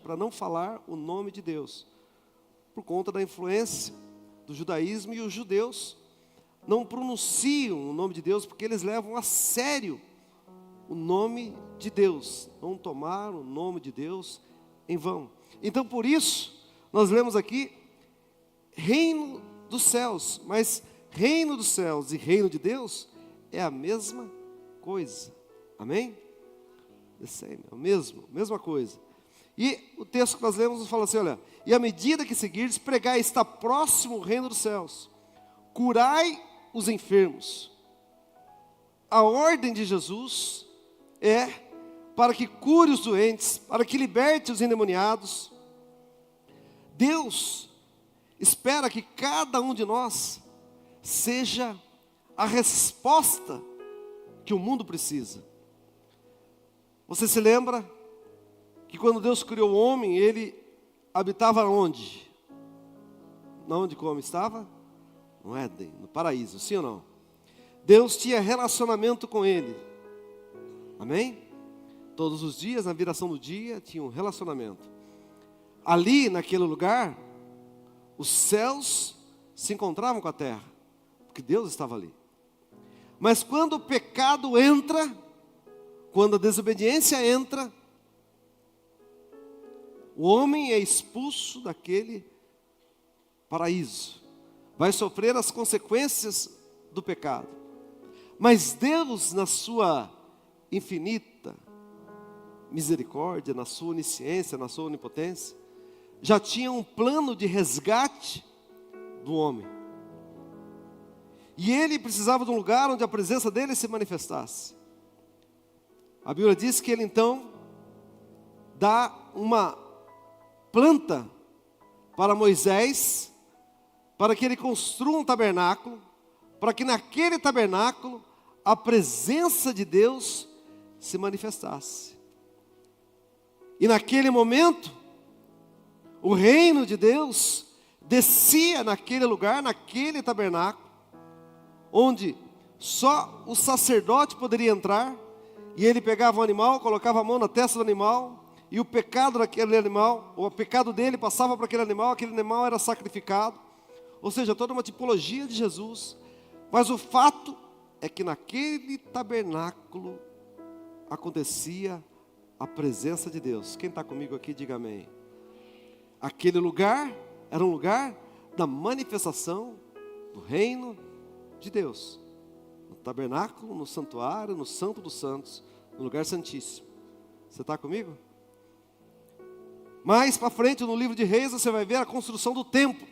para não falar o nome de Deus, por conta da influência do judaísmo, e os judeus não pronunciam o nome de Deus porque eles levam a sério o nome de Deus, não tomaram o nome de Deus em vão. Então por isso nós lemos aqui reino dos céus, mas reino dos céus e reino de Deus é a mesma coisa, amém? É a mesma coisa. E o texto que nós lemos nos fala assim, olha: e à medida que seguirdes, pregai, está próximo o reino dos céus, curai os enfermos. A ordem de Jesus é para que cure os doentes, para que liberte os endemoniados. Deus espera que cada um de nós seja a resposta que o mundo precisa. Você se lembra que quando Deus criou o homem, ele habitava onde? Onde o homem estava? No Éden, no paraíso, sim ou não? Deus tinha relacionamento com ele, amém? Todos os dias, na viração do dia, tinha um relacionamento. Ali, naquele lugar, os céus se encontravam com a terra, porque Deus estava ali. Mas quando o pecado entra, quando a desobediência entra, o homem é expulso daquele paraíso, vai sofrer as consequências do pecado. Mas Deus, na sua infinita misericórdia, na sua onisciência, na sua onipotência, já tinha um plano de resgate do homem. E ele precisava de um lugar onde a presença dele se manifestasse. A Bíblia diz que ele então dá uma planta para Moisés, para que ele construa um tabernáculo, para que naquele tabernáculo a presença de Deus se manifestasse. E naquele momento, o reino de Deus descia naquele lugar, naquele tabernáculo, onde só o sacerdote poderia entrar, e ele pegava o animal, colocava a mão na testa do animal, e o pecado daquele animal, ou o pecado dele passava para aquele animal era sacrificado. Ou seja, toda uma tipologia de Jesus. Mas o fato é que naquele tabernáculo acontecia a presença de Deus. Quem está comigo aqui, diga amém. Aquele lugar era um lugar da manifestação do reino de Deus. No tabernáculo, no santuário, no santo dos santos, no lugar santíssimo. Você está comigo? Mais para frente, no livro de Reis, você vai ver a construção do templo.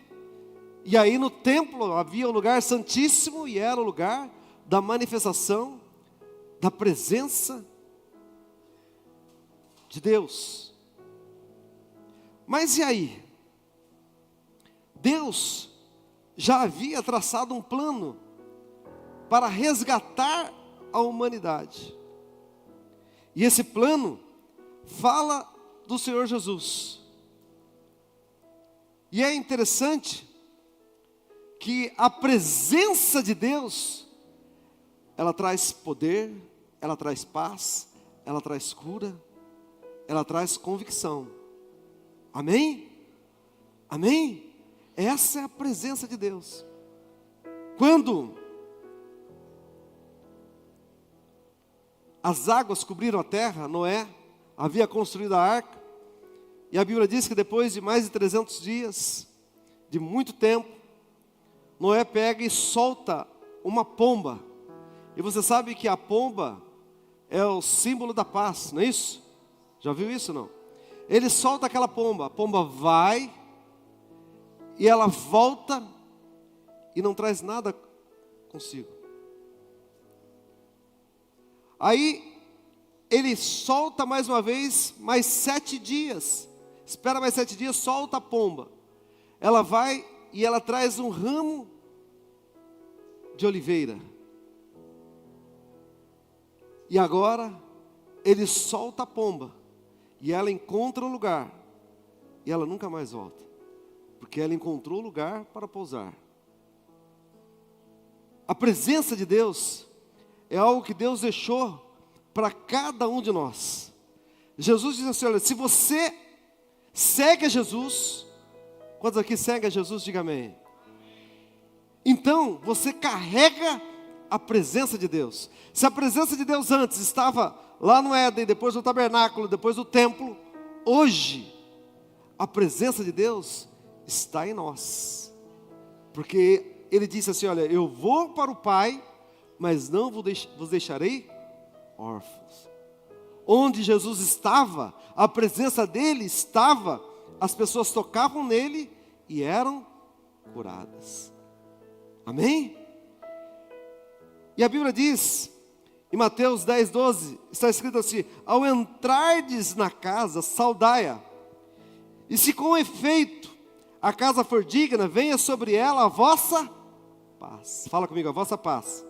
E aí no templo havia o lugar santíssimo, e era o lugar da manifestação da presença de Deus. Mas e aí? Deus já havia traçado um plano para resgatar a humanidade. E esse plano fala do Senhor Jesus. E é interessante que a presença de Deus, ela traz poder, ela traz paz, ela traz cura, ela traz convicção. Amém? Amém? Essa é a presença de Deus. Quando as águas cobriram a terra, Noé havia construído a arca, e a Bíblia diz que depois de mais de 300 dias, de muito tempo, Noé pega e solta uma pomba. E você sabe que a pomba é o símbolo da paz, não é isso? Já viu isso, não? Ele solta aquela pomba, a pomba vai, e ela volta, e não traz nada consigo. Aí, ele solta mais uma vez, mais 7 dias, espera mais 7 dias, solta a pomba. Ela vai e ela traz um ramo de oliveira. E agora, ele solta a pomba, e ela encontra o lugar, e ela nunca mais volta, porque ela encontrou o lugar para pousar. A presença de Deus é algo que Deus deixou para cada um de nós. Jesus diz assim, olha, se você segue a Jesus, quantos aqui seguem a Jesus, diga amém. Então, você carrega a presença de Deus. Se a presença de Deus antes estava lá no Éden, depois no tabernáculo, depois no templo, hoje, a presença de Deus está em nós. Porque Ele disse assim, olha, eu vou para o Pai, mas não vos deixarei órfãos. Onde Jesus estava, a presença dEle estava, as pessoas tocavam nele e eram curadas. Amém? E a Bíblia diz, em Mateus 10, 12, está escrito assim, ao entrardes na casa, saudai-a, e se com efeito a casa for digna, venha sobre ela a vossa paz. Fala comigo, a vossa paz.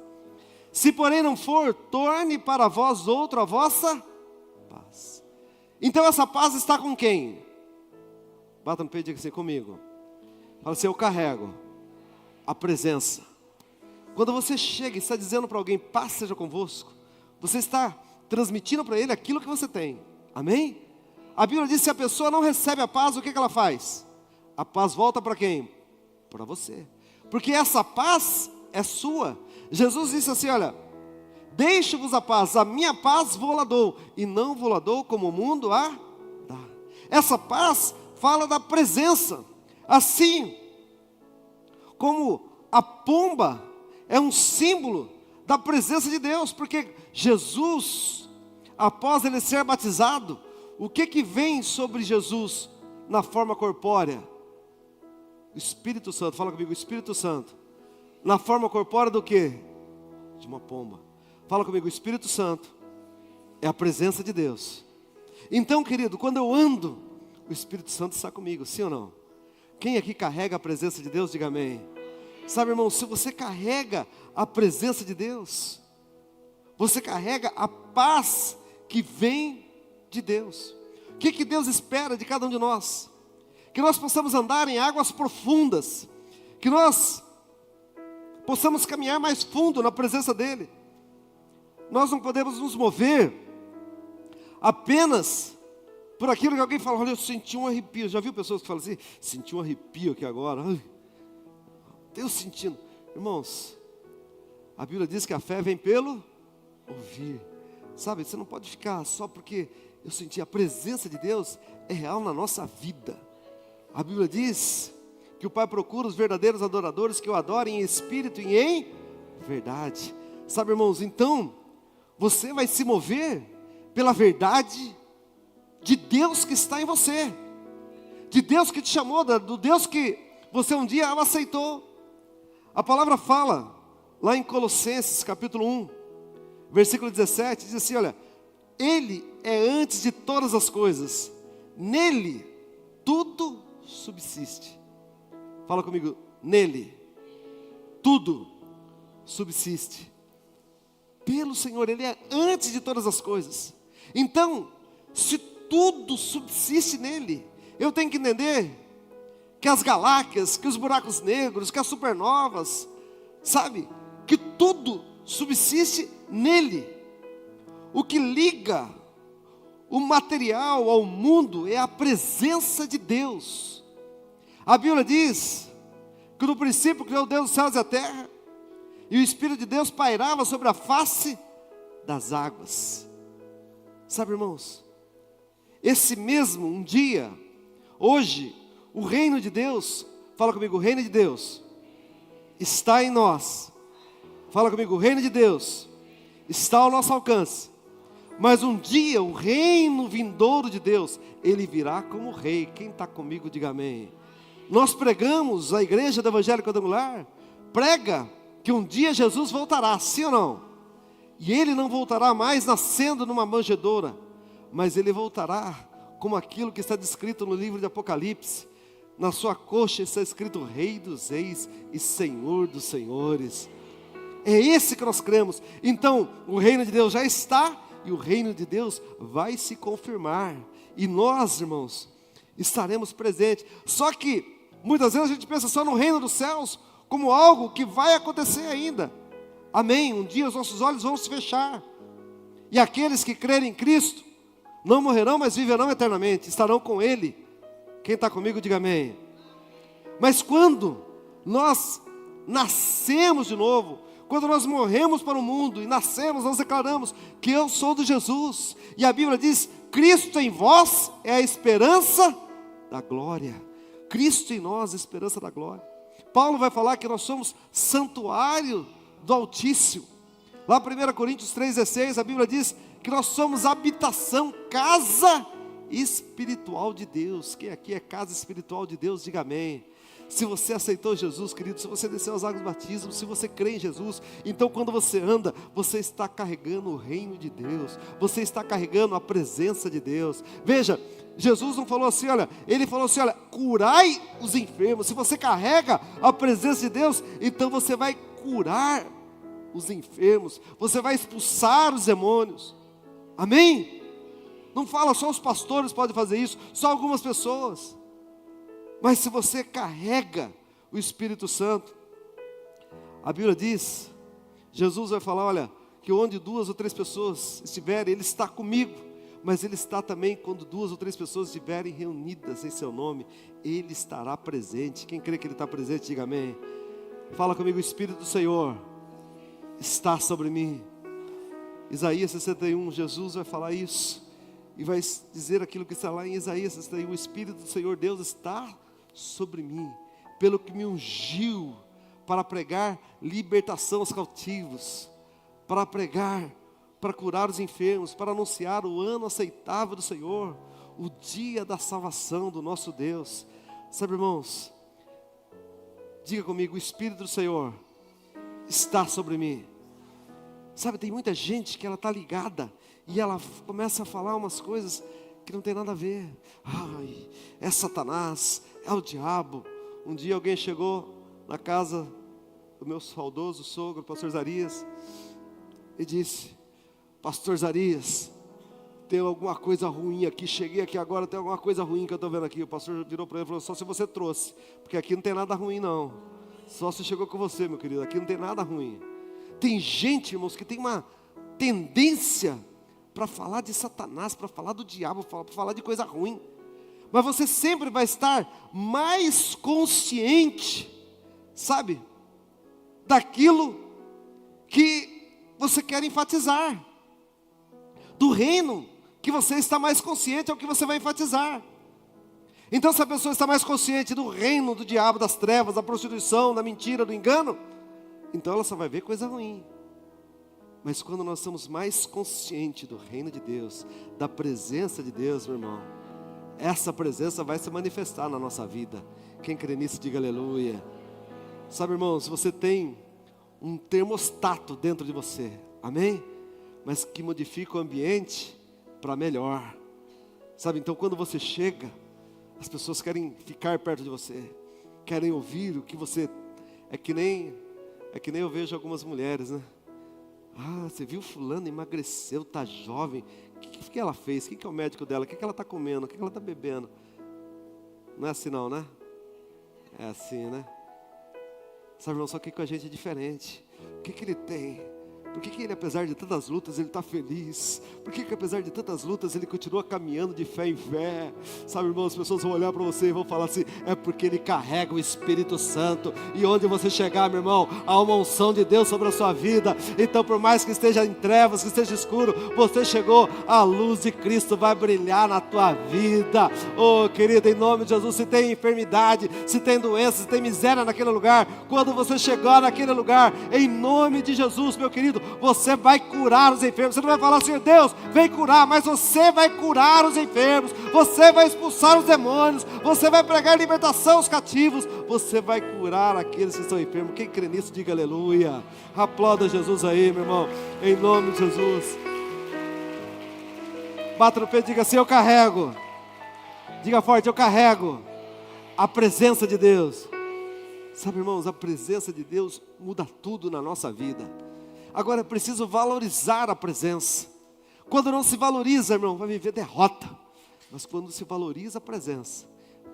Se porém não for, torne para vós outro a vossa paz. Então essa paz está com quem? Bata no peito e diga assim, comigo. Fala assim, eu carrego a presença. Quando você chega e está dizendo para alguém, paz seja convosco, você está transmitindo para ele aquilo que você tem. Amém? A Bíblia diz que se a pessoa não recebe a paz, o que ela faz? A paz volta para quem? Para você. Porque essa paz é sua. Jesus disse assim, olha, deixo-vos a paz, a minha paz vou-la dou, e não vou-la dou como o mundo a dá. Essa paz fala da presença. Assim como a pomba é um símbolo da presença de Deus, porque Jesus, após ele ser batizado, o que vem sobre Jesus na forma corpórea? O Espírito Santo, fala comigo, o Espírito Santo. Na forma corpórea do quê? De uma pomba. Fala comigo, o Espírito Santo é a presença de Deus. Então, querido, quando eu ando, o Espírito Santo está comigo, sim ou não? Quem aqui carrega a presença de Deus, diga amém. Sabe, irmão, se você carrega a presença de Deus, você carrega a paz que vem de Deus. O que Deus espera de cada um de nós? Que nós possamos andar em águas profundas, que nós possamos caminhar mais fundo na presença dEle. Nós não podemos nos mover apenas por aquilo que alguém fala, olha, eu senti um arrepio. Já viu pessoas que falam assim, senti um arrepio aqui agora, Deus sentindo. Irmãos, a Bíblia diz que a fé vem pelo ouvir. Sabe, você não pode ficar só porque eu senti. A presença de Deus é real na nossa vida. A Bíblia diz que o Pai procura os verdadeiros adoradores que o adorem em espírito e em verdade. Sabe, irmãos, então você vai se mover pela verdade de Deus que está em você, de Deus que te chamou, do Deus que você um dia aceitou. A palavra fala lá em Colossenses capítulo 1, versículo 17, diz assim, olha, Ele é antes de todas as coisas, nele tudo subsiste. Fala comigo, nele tudo subsiste. Pelo Senhor, Ele é antes de todas as coisas. Então, se tudo subsiste nele, eu tenho que entender que as galáxias, que os buracos negros, que as supernovas, sabe, que tudo subsiste nele. O que liga o material ao mundo é a presença de Deus. A Bíblia diz que no princípio criou Deus os céus e a terra, e o Espírito de Deus pairava sobre a face das águas. Sabe, irmãos, esse mesmo um dia, hoje, o reino de Deus, fala comigo, o reino de Deus está em nós. Fala comigo, o reino de Deus está ao nosso alcance. Mas um dia o reino vindouro de Deus, Ele virá como rei. Quem está comigo, diga amém. Nós pregamos, a igreja do Evangelho Quadrangular prega que um dia Jesus voltará, sim ou não? E Ele não voltará mais nascendo numa manjedoura, mas Ele voltará como aquilo que está descrito no livro de Apocalipse. Na sua coxa está escrito Rei dos Reis e Senhor dos Senhores. É esse que nós cremos. Então o reino de Deus já está, e o reino de Deus vai se confirmar, e nós, irmãos, estaremos presentes. Só que muitas vezes a gente pensa só no reino dos céus como algo que vai acontecer ainda. Amém, um dia os nossos olhos vão se fechar, e aqueles que crerem em Cristo Não morrerão, mas viverão eternamente, estarão com Ele. Quem está comigo, diga amém. Mas quando nós nascemos de novo, quando nós morremos para o mundo e nascemos, nós declaramos que eu sou de Jesus. E a Bíblia diz, Cristo em vós é a esperança da glória. Cristo em nós, a esperança da glória. Paulo vai falar que nós somos santuário do Altíssimo. Lá em 1 Coríntios 3,16, a Bíblia diz que nós somos habitação, casa espiritual de Deus. Quem aqui é casa espiritual de Deus, diga amém. Se você aceitou Jesus, querido, se você desceu as águas do batismo, se você crê em Jesus, então quando você anda, você está carregando o reino de Deus, você está carregando a presença de Deus. Veja, Jesus não falou assim, olha, Ele falou assim, olha, curai os enfermos. Se você carrega a presença de Deus, então você vai curar os enfermos, você vai expulsar os demônios, amém? Não fala só os pastores podem fazer isso, só algumas pessoas. Mas se você carrega o Espírito Santo, a Bíblia diz, Jesus vai falar, olha, que onde 2 ou 3 pessoas estiverem, Ele está comigo. Mas Ele está também quando 2 ou 3 pessoas estiverem reunidas em seu nome, Ele estará presente. Quem crê que Ele está presente, diga amém. Fala comigo, o Espírito do Senhor está sobre mim. Isaías 61, Jesus vai falar isso. E vai dizer aquilo que está lá em Isaías 61, o Espírito do Senhor Deus está sobre mim, pelo que me ungiu para pregar libertação aos cautivos, para pregar, para curar os enfermos, para anunciar o ano aceitável do Senhor, o dia da salvação do nosso Deus. Sabe, irmãos, diga comigo, o Espírito do Senhor está sobre mim. Sabe, tem muita gente que ela está ligada e ela começa a falar umas coisas que não tem nada a ver. Ai, é Satanás, é o diabo. Um dia alguém chegou na casa do meu saudoso sogro, pastor Zarias, e disse, pastor Zarias, tem alguma coisa ruim aqui, cheguei aqui agora, tem alguma coisa ruim que eu estou vendo aqui. O pastor virou para ele e falou, só se você trouxe, porque aqui não tem nada ruim não, só se chegou com você, meu querido, aqui não tem nada ruim. Tem gente, irmãos, que tem uma tendência para falar de Satanás, para falar do diabo, para falar de coisa ruim. Mas você sempre vai estar mais consciente, sabe, daquilo que você quer enfatizar. Do reino que você está mais consciente é o que você vai enfatizar. Então se a pessoa está mais consciente do reino do diabo, das trevas, da prostituição, da mentira, do engano, então ela só vai ver coisa ruim. Mas quando nós estamos mais conscientes do reino de Deus, da presença de Deus, meu irmão, essa presença vai se manifestar na nossa vida. Quem crê nisso, diga aleluia. Sabe, irmão, se você tem um termostato dentro de você, amém? Mas que modifica o ambiente para melhor. Sabe, então quando você chega, as pessoas querem ficar perto de você, querem ouvir o que você... É que nem eu vejo algumas mulheres, né? Ah, você viu fulano, emagreceu, está jovem. O que ela fez? Quem que é o médico dela? O que ela está comendo? O que ela está bebendo? Não é assim não, né? É assim, né? Sabe, irmão, só que com a gente é diferente. O que ele tem? Por que ele, apesar de tantas lutas, ele está feliz? Por que apesar de tantas lutas, ele continua caminhando de fé em fé? Sabe, irmão, as pessoas vão olhar para você e vão falar assim, é porque ele carrega o Espírito Santo. E onde você chegar, meu irmão, há uma unção de Deus sobre a sua vida. Então, por mais que esteja em trevas, que esteja escuro, você chegou, a luz de Cristo vai brilhar na tua vida. Oh, querido, em nome de Jesus, se tem enfermidade, se tem doença, se tem miséria naquele lugar, quando você chegar naquele lugar, em nome de Jesus, meu querido, você vai curar os enfermos. Você não vai falar assim, Deus, vem curar, mas você vai curar os enfermos, você vai expulsar os demônios, você vai pregar libertação aos cativos, você vai curar aqueles que estão enfermos. Quem crê nisso, diga aleluia. Aplauda Jesus aí, meu irmão, em nome de Jesus. Bata no peito e diga assim, eu carrego. Diga forte, eu carrego a presença de Deus. Sabe, irmãos, a presença de Deus muda tudo na nossa vida. Agora é preciso valorizar a presença. Quando não se valoriza, irmão, vai viver derrota. Mas quando se valoriza a presença,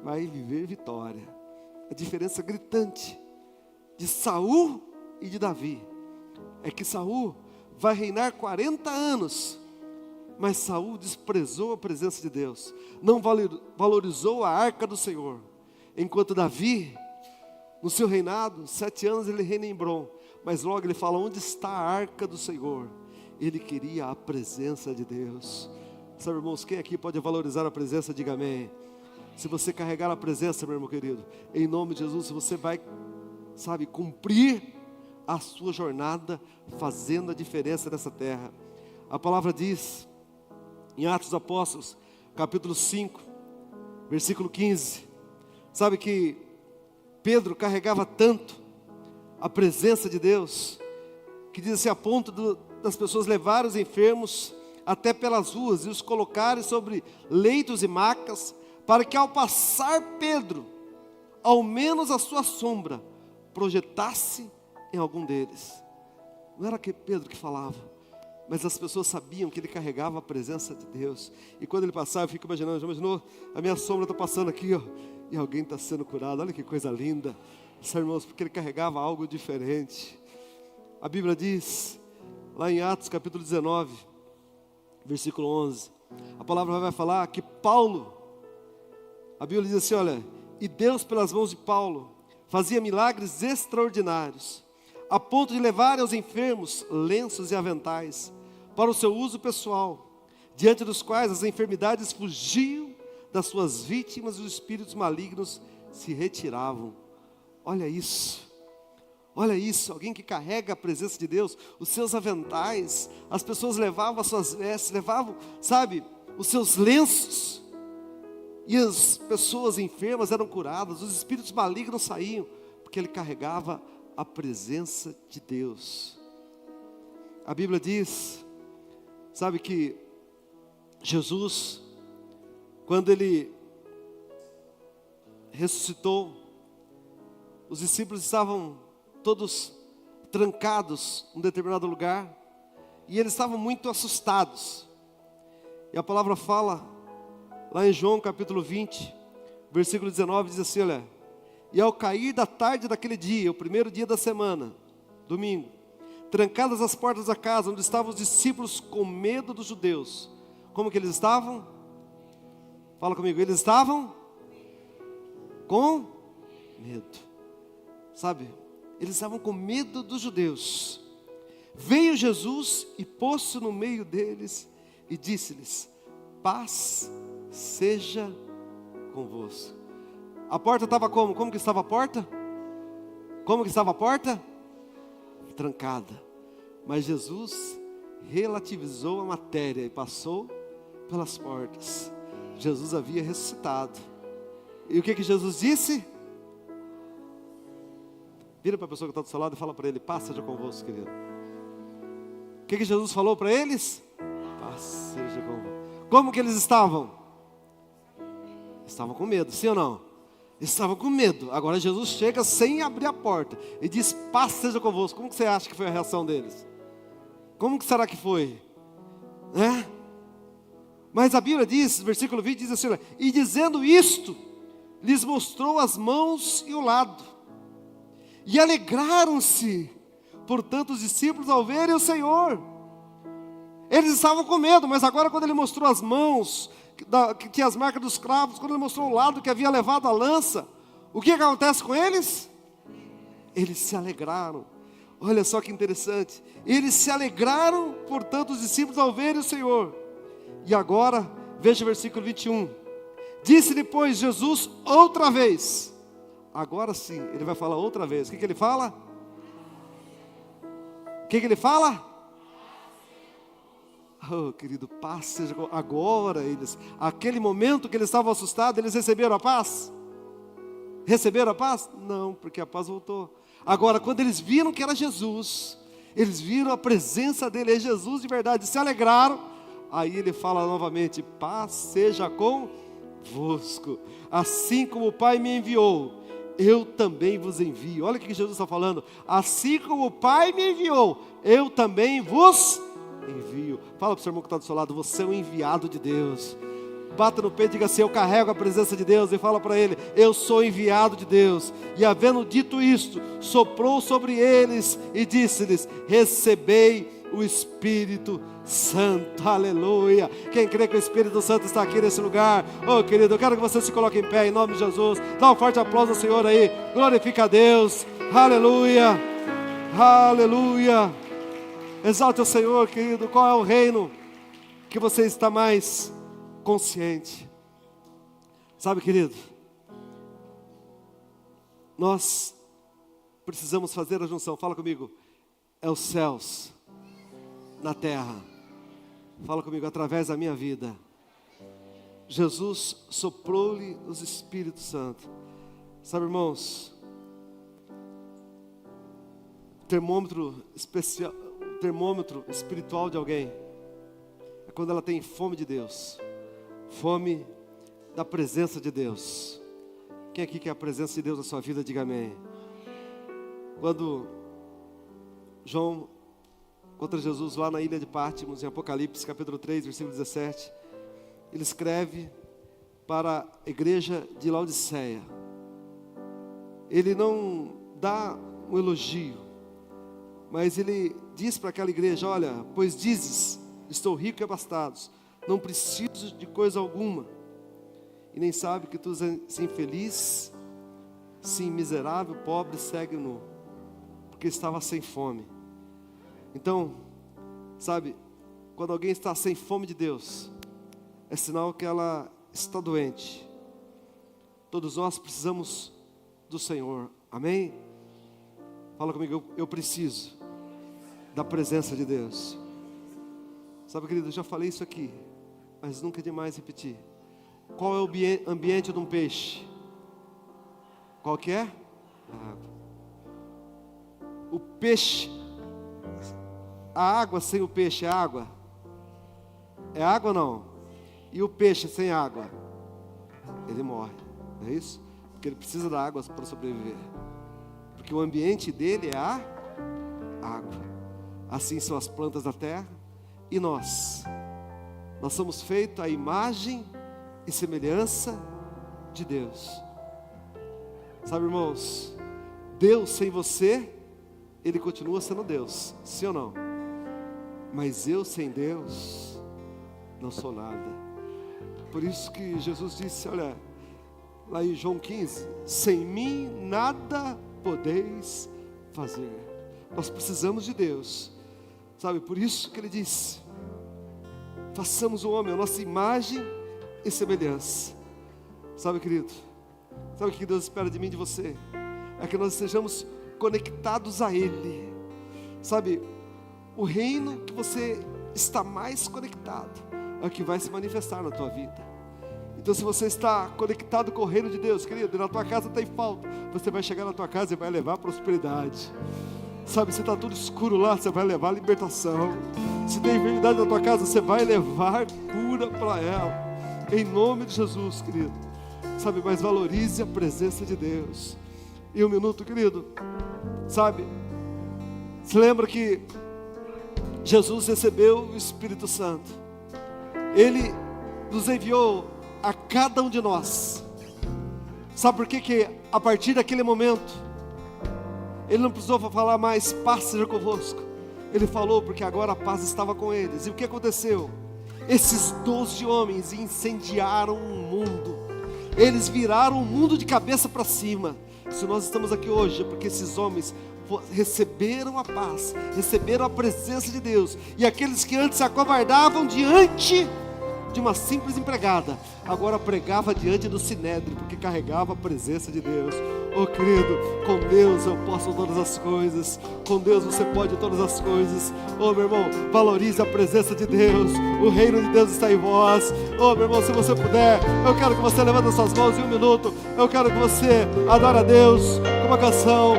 vai viver vitória. A diferença gritante de Saul e de Davi é que Saul vai reinar 40 anos Mas Saul desprezou a presença de Deus, não valorizou a arca do Senhor. Enquanto Davi, no seu reinado, 7 anos ele reina em Hebrom, mas logo ele fala: onde está a arca do Senhor? Ele queria a presença de Deus. Sabe, irmãos, quem aqui pode valorizar a presença? Diga amém. Se você carregar a presença, meu irmão querido, em nome de Jesus, você vai, sabe, cumprir a sua jornada, fazendo a diferença nessa terra. A palavra diz, em Atos dos Apóstolos, capítulo 5, versículo 15, sabe que Pedro carregava tanto a presença de Deus, que diz assim, a ponto das pessoas levarem os enfermos até pelas ruas e os colocarem sobre leitos e macas, para que ao passar Pedro, ao menos a sua sombra projetasse em algum deles. Não era que Pedro que falava, mas as pessoas sabiam que ele carregava a presença de Deus. E quando ele passava, eu fico imaginando, já imaginou? A minha sombra está passando aqui, ó, e alguém está sendo curado. Olha que coisa linda, irmãos, porque ele carregava algo diferente. A Bíblia diz, lá em Atos capítulo 19, versículo 11, a palavra vai falar que Paulo, a Bíblia diz assim, olha, e Deus pelas mãos de Paulo fazia milagres extraordinários, a ponto de levar aos enfermos lenços e aventais para o seu uso pessoal, diante dos quais as enfermidades fugiam das suas vítimas e os espíritos malignos se retiravam. Olha isso, alguém que carrega a presença de Deus, os seus aventais, as pessoas levavam as suas vestes, levavam, sabe, os seus lenços, e as pessoas enfermas eram curadas, os espíritos malignos saíam, porque ele carregava a presença de Deus. A Bíblia diz, sabe que Jesus, quando ele ressuscitou, os discípulos estavam todos trancados em um determinado lugar, e eles estavam muito assustados. E a palavra fala, lá em João capítulo 20, versículo 19, diz assim, olha, e ao cair da tarde daquele dia, o primeiro dia da semana, domingo, trancadas as portas da casa, onde estavam os discípulos com medo dos judeus. Como que eles estavam? Fala comigo, eles estavam com medo, sabe, eles estavam com medo dos judeus. Veio Jesus e pôs-se no meio deles e disse-lhes, paz seja convosco. A porta estava como? Como que estava a porta? Como que estava a porta? Trancada. Mas Jesus relativizou a matéria e passou pelas portas. Jesus havia ressuscitado. E o que Jesus disse? Vira para a pessoa que está do seu lado e fala para ele, paz seja convosco, querido. O que Jesus falou para eles? Paz seja convosco. Como que eles estavam? Estavam com medo, sim ou não? Estavam com medo. Agora Jesus chega sem abrir a porta e diz, paz seja convosco. Como que você acha que foi a reação deles? Como que será que foi? Mas a Bíblia diz, versículo 20, diz assim, e dizendo isto, lhes mostrou as mãos e o lado. E alegraram-se, portanto, os discípulos ao verem o Senhor. Eles estavam com medo, mas agora quando ele mostrou as mãos, que tinha as marcas dos cravos, quando ele mostrou o lado que havia levado a lança, o que acontece com eles? Eles se alegraram. Olha só que interessante. Eles se alegraram, portanto, os discípulos ao verem o Senhor. E agora, veja o versículo 21. Disse-lhe, pois, Jesus outra vez. Agora sim, ele vai falar outra vez. O que ele fala? O que ele fala? Oh, querido, paz seja agora eles. Aquele momento que eles estavam assustados, eles receberam a paz? Receberam a paz? Não, porque a paz voltou. Agora, quando eles viram que era Jesus, eles viram a presença dele, é Jesus de verdade, se alegraram. Aí ele fala novamente, paz seja convosco. Assim como o Pai me enviou, eu também vos envio. Olha o que Jesus está falando. Assim como o Pai me enviou, eu também vos envio. Fala para o seu irmão que está do seu lado, você é um enviado de Deus. Bata no peito e diga assim, eu carrego a presença de Deus. E fala para ele, eu sou enviado de Deus. E havendo dito isto, soprou sobre eles e disse-lhes, recebei o Espírito Santo. Aleluia. Quem crê que o Espírito Santo está aqui nesse lugar? Oh, querido, eu quero que você se coloque em pé em nome de Jesus. Dá um forte aplauso ao Senhor aí. Glorifica a Deus. Aleluia. Aleluia. Exalte o Senhor, querido. Qual é o reino que você está mais consciente? Sabe, querido, nós precisamos fazer a junção. Fala comigo. É os céus na terra. Fala comigo. Através da minha vida, Jesus soprou-lhe os Espíritos Santo. Sabe, irmãos, termômetro espiritual de alguém é quando ela tem fome de Deus, fome da presença de Deus. Quem aqui quer a presença de Deus na sua vida, diga amém. Quando João encontra Jesus lá na ilha de Patmos, em Apocalipse capítulo 3, versículo 17, ele escreve para a igreja de Laodiceia. Ele não dá um elogio, mas ele diz para aquela igreja: olha, pois dizes, estou rico e abastado, não preciso de coisa alguma, e nem sabe que tu és infeliz, sim, miserável, pobre, cego e nu, porque estava sem fome. Então, sabe, quando alguém está sem fome de Deus, é sinal que ela está doente. Todos nós precisamos do Senhor, amém? Fala comigo. Eu preciso da presença de Deus. Sabe, querido, eu já falei isso aqui, mas nunca é demais repetir. Qual é o ambiente de um peixe? Qual que é? A água. O peixe, a água sem o peixe é água? É água ou não? E o peixe sem água? Ele morre, não é isso? Porque ele precisa da água para sobreviver. Porque o ambiente dele é a água. Assim são as plantas da terra. E nós somos feitos à imagem e semelhança de Deus. Sabe, irmãos, Deus sem você, Ele continua sendo Deus, sim ou não? Mas eu sem Deus não sou nada. Por isso que Jesus disse, olha, lá em João 15, sem mim nada podeis fazer. Nós precisamos de Deus, sabe? Por isso que Ele disse, façamos o homem a nossa imagem e semelhança. Sabe, querido, sabe o que Deus espera de mim e de você? É que nós estejamos conectados a Ele. Sabe, o reino que você está mais conectado é o que vai se manifestar na tua vida. Então, se você está conectado com o reino de Deus, querido, e na tua casa tem falta, você vai chegar na tua casa e vai levar prosperidade. Sabe, se está tudo escuro lá, você vai levar libertação. Se tem enfermidade na tua casa, você vai levar cura para ela. Em nome de Jesus, querido. Sabe, mas valorize a presença de Deus. E um minuto, querido. Sabe, se lembra que Jesus recebeu o Espírito Santo. Ele nos enviou a cada um de nós. Sabe por que a partir daquele momento Ele não precisou falar mais, paz seja convosco. Ele falou porque agora a paz estava com eles. E o que aconteceu? Esses 12 homens incendiaram o mundo. Eles viraram o mundo de cabeça para cima. Se nós estamos aqui hoje é porque esses homens receberam a paz, receberam a presença de Deus. E aqueles que antes se acovardavam diante de uma simples empregada, agora pregava diante do sinédrio, porque carregava a presença de Deus. Oh, querido, com Deus eu posso todas as coisas, com Deus você pode todas as coisas. Oh, meu irmão, valorize a presença de Deus, o reino de Deus está em vós. Oh, meu irmão, se você puder, eu quero que você levante as suas mãos em um minuto. Eu quero que você adore a Deus com uma canção,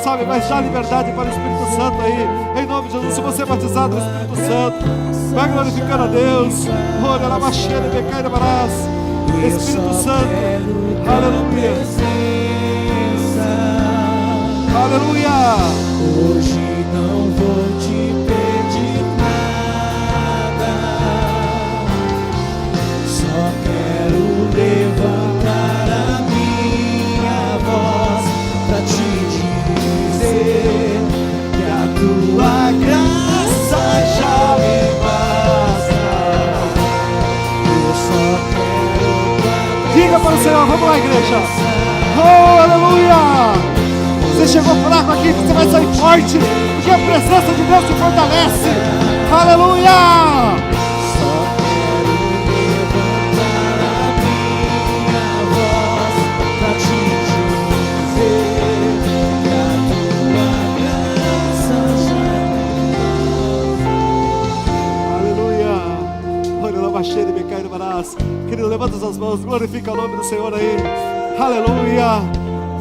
sabe, mas dá liberdade para o Espírito Santo aí, em nome de Jesus. Se você é batizado no Espírito Santo, vai glorificando a Deus. Olha lá, Machina, Becaina, Barás, Espírito Santo, aleluia, aleluia. Hoje não vou te pedir nada, só quero levantar a minha voz pra te dizer que a tua graça Vamos lá, igreja. Oh, aleluia. Você chegou fraco aqui, você vai sair forte, porque a presença de Deus te fortalece. Aleluia. Só quero levantar a minha voz pra te dizer que a tua graça já me Aleluia. Olha lá, baixeira e me cai no braço. Querido, levanta as mãos, glorifica o nome do Senhor aí. Aleluia.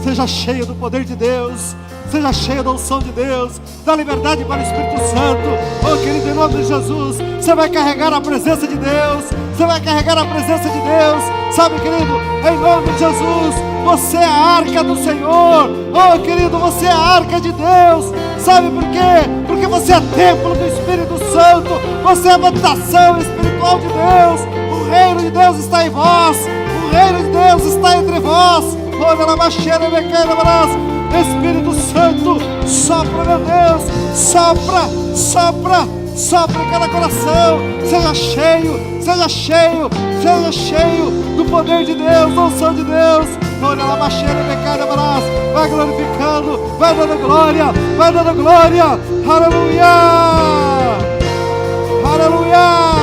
Seja cheio do poder de Deus. Seja cheio da unção de Deus, da liberdade para o Espírito Santo. Oh, querido, em nome de Jesus, você vai carregar a presença de Deus. Você vai carregar a presença de Deus. Sabe, querido, em nome de Jesus, você é a arca do Senhor. Oh, querido, você é a arca de Deus. Sabe por quê? Porque você é templo do Espírito Santo. Você é a habitação espiritual de Deus. O reino de Deus está em vós. O reino de Deus está entre vós. Olha na baixeira, me cai no braço. Espírito Santo, sopra, meu Deus, sopra, sopra, sopra em cada coração. Seja cheio, seja cheio, seja cheio do poder de Deus, da unção de Deus. Olha lá, baixeira, me cai no braço. Vai glorificando, vai dando glória, vai dando glória. Aleluia, aleluia.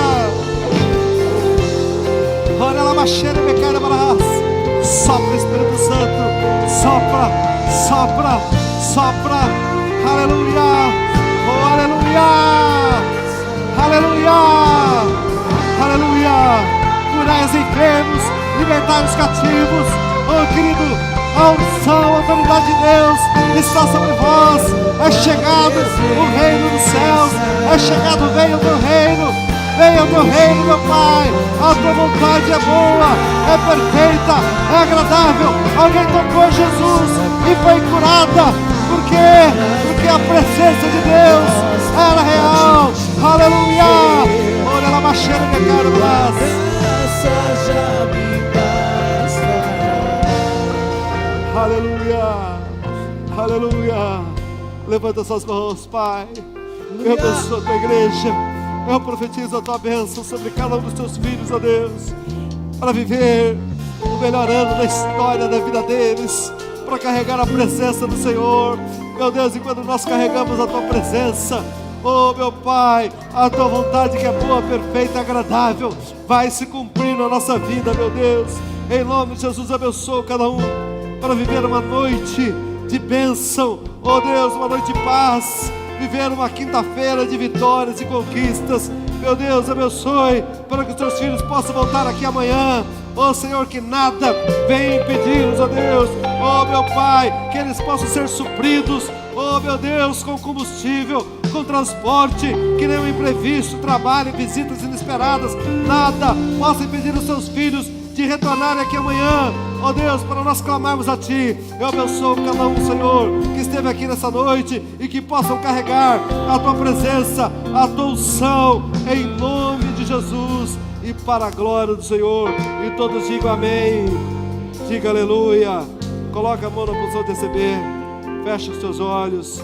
Olha lá, baixeira, me cai no braço. Sopra, Espírito Santo, sopra, sopra, sopra, aleluia, oh aleluia, aleluia, aleluia. Curai os enfermos, libertai os cativos. Oh, querido, a unção, a autoridade de Deus está sobre vós. É chegado o reino dos céus, é chegado o veio do reino. Venha o teu reino, meu Pai. A tua vontade é boa, é perfeita, é agradável. Alguém tocou Jesus e foi curada. Por quê? Porque a presença de Deus era real. Aleluia. Olha lá, baixeira, minha cara, braço. já me bastará. Aleluia. Aleluia. Levanta suas mãos, Pai. Eu abençoo a tua igreja. Eu profetizo a tua bênção sobre cada um dos teus filhos, ó Deus, para viver o melhor ano da história da vida deles, para carregar a presença do Senhor, meu Deus. E quando nós carregamos a tua presença, oh meu Pai, a tua vontade que é boa, perfeita e agradável vai se cumprir na nossa vida, meu Deus. Em nome de Jesus, abençoo cada um para viver uma noite de bênção, oh Deus, uma noite de paz, viver uma quinta-feira de vitórias e conquistas. Meu Deus, abençoe para que os teus filhos possam voltar aqui amanhã. Oh Senhor, que nada venha impedi-los, oh Deus. Oh meu Pai, que eles possam ser supridos, oh meu Deus, com combustível, com transporte, que nenhum imprevisto, trabalho, visitas inesperadas, nada possa impedir os seus filhos de retornarem aqui amanhã, ó Deus, para nós clamarmos a Ti. Eu abençoo cada um, Senhor, que esteve aqui nessa noite e que possam carregar a Tua presença, a Tua unção, em nome de Jesus e para a glória do Senhor. E todos digam amém, diga aleluia. Coloca a mão na posição de receber, fecha os teus olhos,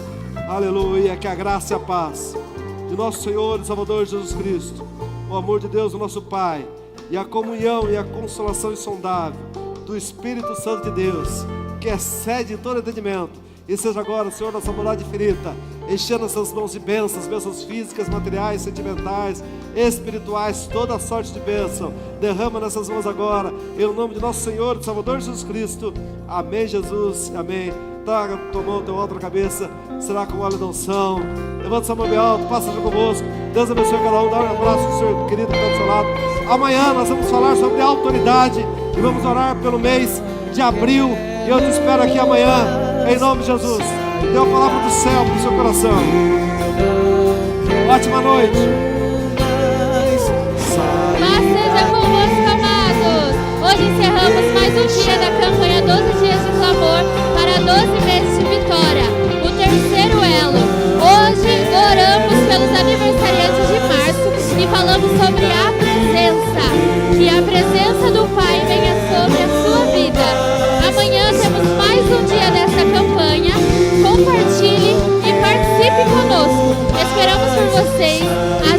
aleluia. Que a graça e a paz de nosso Senhor e Salvador Jesus Cristo, o amor de Deus, o nosso Pai, e a comunhão e a consolação insondável do Espírito Santo de Deus, que excede todo entendimento, e seja agora, Senhor, nossa bondade infinita, enchendo essas mãos de bênçãos físicas, materiais, sentimentais, espirituais, toda a sorte de bênção, derrama nessas mãos agora, em nome de nosso Senhor e Salvador Jesus Cristo. Amém, Jesus, amém. Traga tua mão, teu outra cabeça, será com óleo da unção. Levanta essa mão bem alto, passa junto conosco. Deus abençoe cada um, dá um abraço ao Senhor querido que está do seu lado. Amanhã nós vamos falar sobre autoridade e vamos orar pelo mês de abril. E eu te espero aqui amanhã, em nome de Jesus. Dê a palavra do céu para o seu coração. Ótima noite. Paz seja convosco, amados. Hoje encerramos mais um dia da campanha 12 dias de clamor para 12 meses de vitória, o terceiro elo. Hoje oramos pelos aniversariantes de março e falamos sobre a presença. Que a presença do Pai venha sobre a sua vida. Amanhã temos mais um dia dessa campanha. Compartilhe e participe conosco. Esperamos por vocês às